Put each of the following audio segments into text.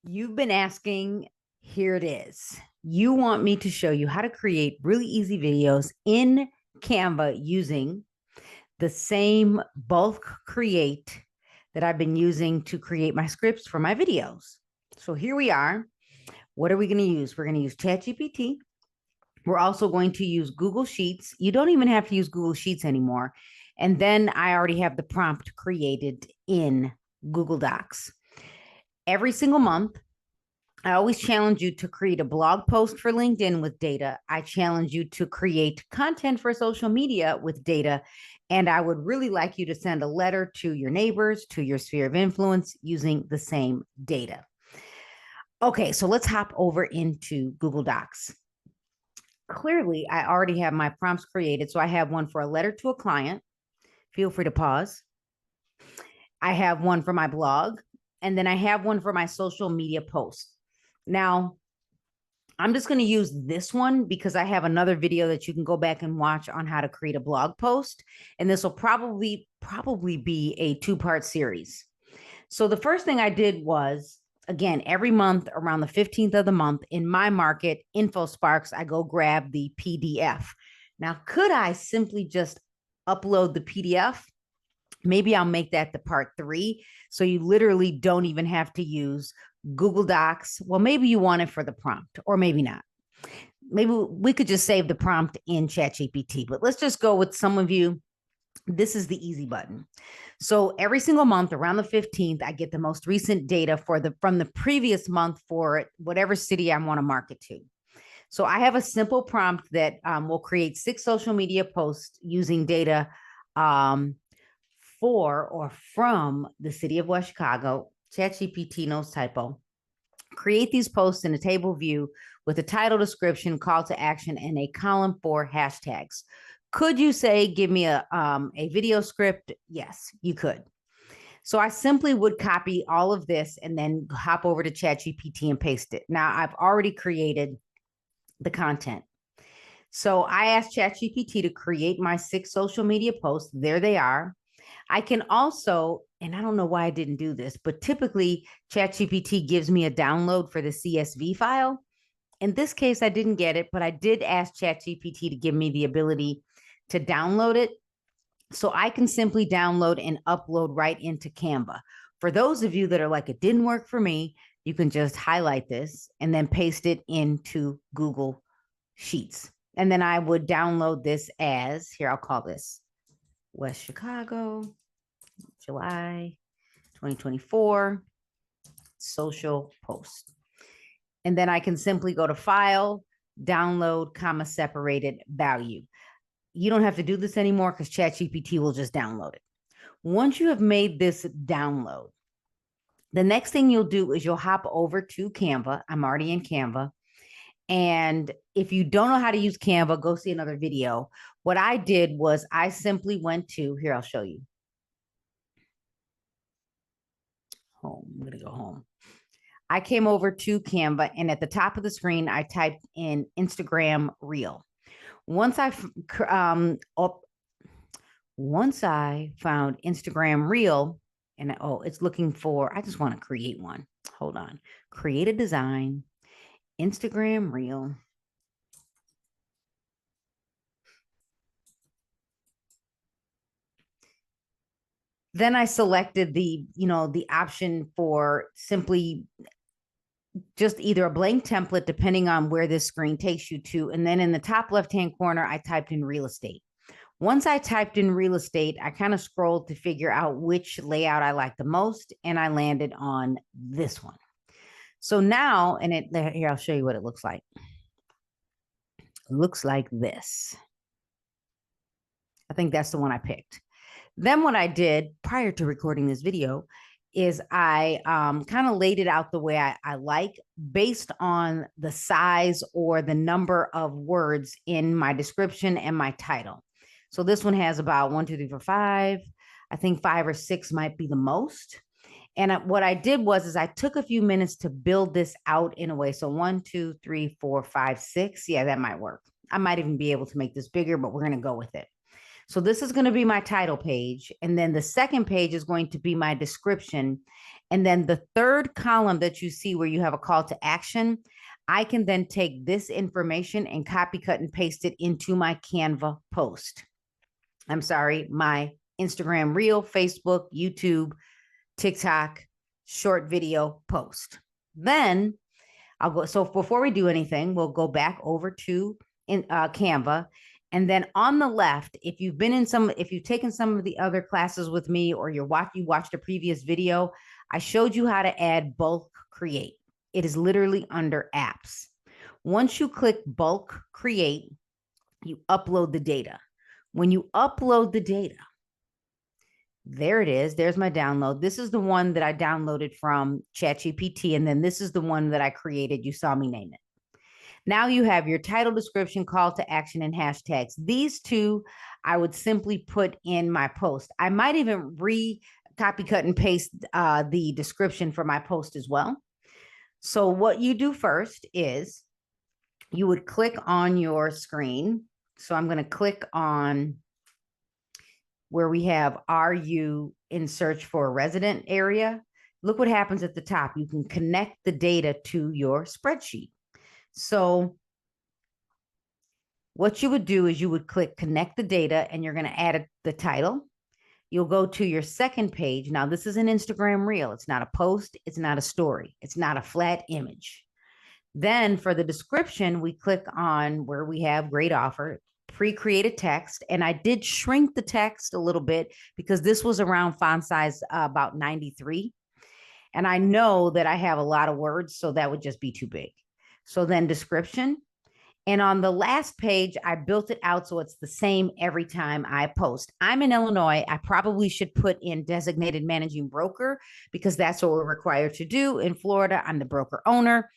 You've been asking, here it is. You want me to show you how to create really easy videos in Canva using the same bulk create that I've been using to create my scripts for my videos. So here we are. What are we going to use? We're going to use ChatGPT. We're also going to use Google Sheets. You don't even have to use Google Sheets anymore. And then I already have the prompt created in Google Docs. Every single month, I always challenge you to create a blog post for LinkedIn with data. I challenge you to create content for social media with data. And I would really like you to send a letter to your neighbors, to your sphere of influence using the same data. Okay, so let's hop over into Google Docs. Clearly, I already have my prompts created. So I have one for a letter to a client. Feel free to pause. I have one for my blog, and then I have one for my social media post. Now, I'm just going to use this one because I have another video that you can go back and watch on how to create a blog post. And this will probably be a two-part series. So the first thing I did was, again, every month around the 15th of the month in my market, InfoSparks, I go grab the PDF. Now, could I simply just upload the PDF? Maybe I'll make that the part 3. So you literally don't even have to use Google Docs. Well, maybe you want it for the prompt, or maybe not. Maybe we could just save the prompt in ChatGPT, but let's just go with some of you. This is the easy button. So every single month around the 15th, I get the most recent data from the previous month for whatever city I want to market to. So I have a simple prompt that will create 6 social media posts using data for or from the city of West Chicago. ChatGPT knows typo. Create these posts in a table view with a title, description, call to action, and a column for hashtags. Could you say, give me a video script? Yes, you could. So I simply would copy all of this and then hop over to ChatGPT and paste it. Now I've already created the content. So I asked ChatGPT to create my 6 social media posts. There they are. I can also, and I don't know why I didn't do this, but typically ChatGPT gives me a download for the CSV file. In this case, I didn't get it, but I did ask ChatGPT to give me the ability to download it. So I can simply download and upload right into Canva. For those of you that are like, it didn't work for me, you can just highlight this and then paste it into Google Sheets. And then I would download this as, here, I'll call this West Chicago, July 2024, social post. And then I can simply go to file, download, comma, separated value. You don't have to do this anymore because ChatGPT will just download it. Once you have made this download, the next thing you'll do is you'll hop over to Canva. I'm already in Canva. And if you don't know how to use Canva, go see another video. What I did was I simply went to, here, I'll show you. Home, I'm going to go home. I came over to Canva, and at the top of the screen, I typed in Instagram Reel. Once I found Instagram Reel, and it's looking for, I just want to create one. Hold on. Create a design, Instagram Reel. Then I selected the option for simply just either a blank template, depending on where this screen takes you to. And then in the top left-hand corner, I typed in real estate. Once I typed in real estate, I kind of scrolled to figure out which layout I like the most, and I landed on this one. So now, here, I'll show you what it looks like. It looks like this. I think that's the one I picked. Then what I did prior to recording this video is I kind of laid it out the way I like, based on the size or the number of words in my description and my title. So this one has about 1, 2, 3, 4, 5. I think 5 or 6 might be the most. And what I did was I took a few minutes to build this out in a way. So 1, 2, 3, 4, 5, 6. Yeah, that might work. I might even be able to make this bigger, but we're going to go with it. So this is going to be my title page. And then the second page is going to be my description. And then the third column that you see where you have a call to action, I can then take this information and copy, cut, and paste it into my Canva post. I'm sorry, my Instagram reel, Facebook, YouTube, TikTok, short video post. Then I'll go. So before we do anything, we'll go back over to Canva. And then on the left, if you've taken some of the other classes with me, or you watched a previous video, I showed you how to add bulk create. It is literally under apps. Once you click bulk create, you upload the data. When you upload the data, there it is. There's my download. This is the one that I downloaded from ChatGPT. And then this is the one that I created. You saw me name it. Now you have your title, description, call to action, and hashtags. These two, I would simply put in my post. I might even copy, cut, and paste the description for my post as well. So what you do first is you would click on your screen. So I'm going to click on where we have, are you in search for a resident area? Look what happens at the top. You can connect the data to your spreadsheet. So what you would do is you would click connect the data, and you're going to add the title. You'll go to your second page. Now, this is an Instagram reel. It's not a post. It's not a story. It's not a flat image. Then for the description, we click on where we have great offer, pre-created text. And I did shrink the text a little bit because this was around font size about 93. And I know that I have a lot of words, so that would just be too big. So then description. And on the last page, I built it out so it's the same every time I post. I'm in Illinois. I probably should put in designated managing broker because that's what we're required to do. In Florida, I'm the broker owner.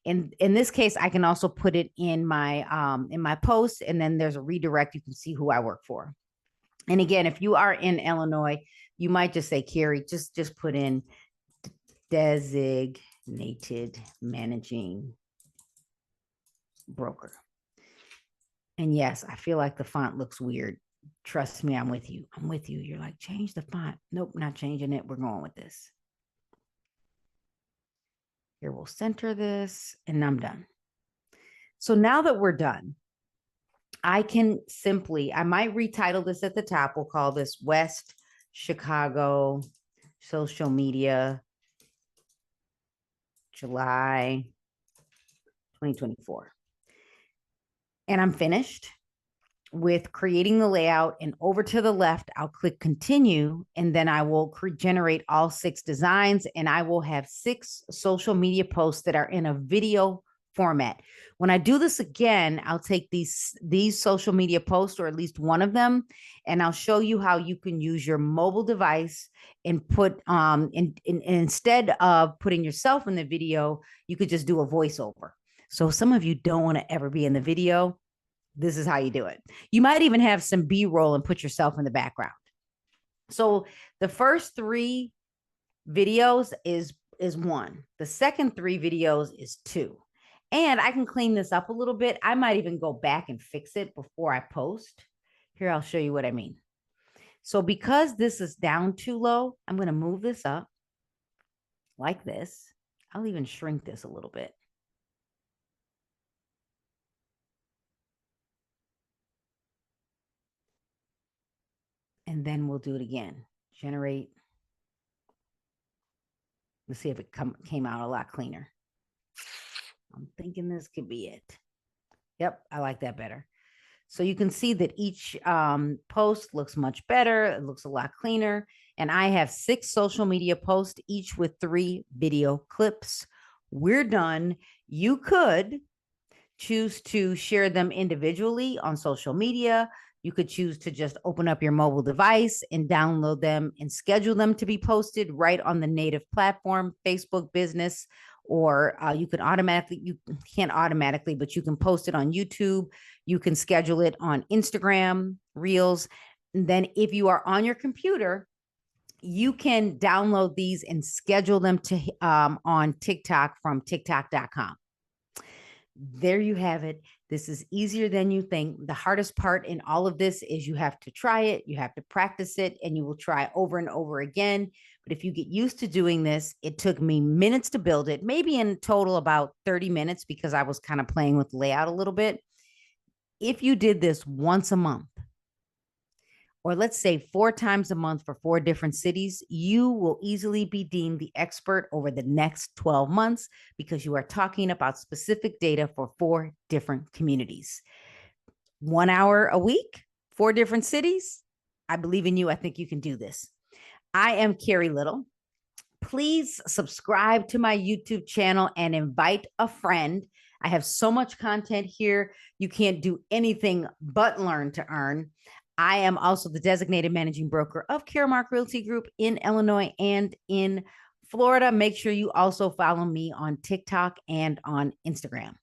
In this case, I can also put it in my post, and then there's a redirect. You can see who I work for. And again, if you are in Illinois, you might just say, Carrie, just put in designated managing broker. And yes, I feel like the font looks weird. Trust me, I'm with you. I'm with you. You're like, change the font. Nope, not changing it. We're going with this. Here, we'll center this, and I'm done. So now that we're done, I might retitle this at the top. We'll call this West Chicago Social Media, July 2024. And I'm finished with creating the layout, and over to the left, I'll click continue, and then I will generate all 6 designs, and I will have 6 social media posts that are in a video format. When I do this again, I'll take these social media posts, or at least one of them, and I'll show you how you can use your mobile device and put instead of putting yourself in the video, you could just do a voiceover. So some of you don't want to ever be in the video. This is how you do it. You might even have some B-roll and put yourself in the background. So the first 3 videos is 1. The second 3 videos is 2. And I can clean this up a little bit. I might even go back and fix it before I post. Here, I'll show you what I mean. So because this is down too low, I'm going to move this up like this. I'll even shrink this a little bit. And then we'll do it again. Generate. Let's see if it came out a lot cleaner. I'm thinking this could be it. Yep, I like that better. So you can see that each post looks much better. It looks a lot cleaner. And I have 6 social media posts, each with 3 video clips. We're done. You could choose to share them individually on social media. You could choose to just open up your mobile device and download them and schedule them to be posted right on the native platform, Facebook Business, or you can't automatically, but you can post it on YouTube. You can schedule it on Instagram, Reels. And then if you are on your computer, you can download these and schedule them to on TikTok from TikTok.com. There you have it. This is easier than you think. The hardest part in all of this is you have to try it, you have to practice it, and you will try over and over again. But if you get used to doing this, it took me minutes to build it, maybe in total about 30 minutes because I was kind of playing with layout a little bit. If you did this once a month, or let's say 4 times a month for 4 different cities, you will easily be deemed the expert over the next 12 months because you are talking about specific data for 4 different communities. 1 hour a week, 4 different cities. I believe in you. I think you can do this. I am Carrie Little. Please subscribe to my YouTube channel and invite a friend. I have so much content here. You can't do anything but learn to earn. I am also the designated managing broker of Caremark Realty Group in Illinois and in Florida. Make sure you also follow me on TikTok and on Instagram.